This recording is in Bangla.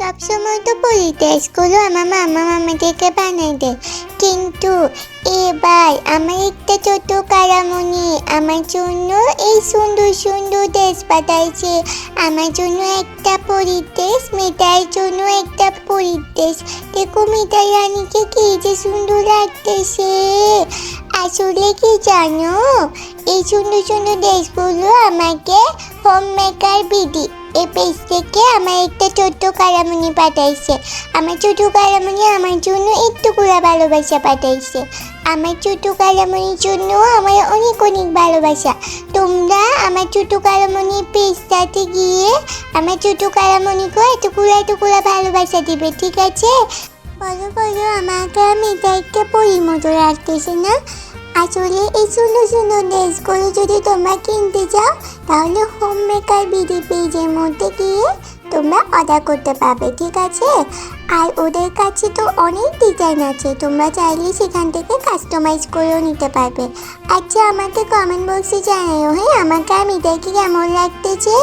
সবসময় তো পরি ড্রেসগুলো আমার মামা আমাদেরকে বানাই দেয়, কিন্তু এবার আমার একটা ছোট কারামণি আমার জন্য এই সুন্দর সুন্দর ড্রেস পাঠাইছে। আমার জন্য একটা পরির ড্রেস, মেয়েটার জন্য একটা পরির ড্রেস। দেখো মেয়েটার রানীকে কি যে সুন্দর লাগতেছে। আসলে কি জানো, এই সুন্দর সুন্দর ড্রেসগুলো আমাকে হোম মেকার বিডি এই পেজ থেকে আমার একটা ছোট্ট কারামণি পাঠাইছে। আমার ছোট কারামণি আমার জন্য একটুকুরা ভালোবাসা পাঠাইছে। আমার ছোট কারামণির জন্য আমার অনেক অনেক ভালোবাসা। তোমরা আমার ছোট কারামণির পেজটাতে গিয়ে আমার ছোট কারামণিকে এতকুরা ভালোবাসা দিবে, ঠিক আছে? বলো বলো, আমাকে আমি একটা পরির মতো রাখতেছে না? আসলে এই সুন্দর সুন্দর ড্রেসগুলো যদি তোমরা কিনতে চাও তাহলে হোম মেকার বিডি পেজের মধ্যে গিয়ে তোমরা অর্ডার করতে পারবে, ঠিক আছে? আর ওদের কাছে তো অনেক ডিজাইন আছে, তোমরা চাইলে সেখান থেকে কাস্টমাইজ করেও নিতে পারবে। আচ্ছা, আমাকে কমেন্ট বক্সে জানাও, হ্যাঁ, আমাকে আমি দেখি কেমন লাগতেছে।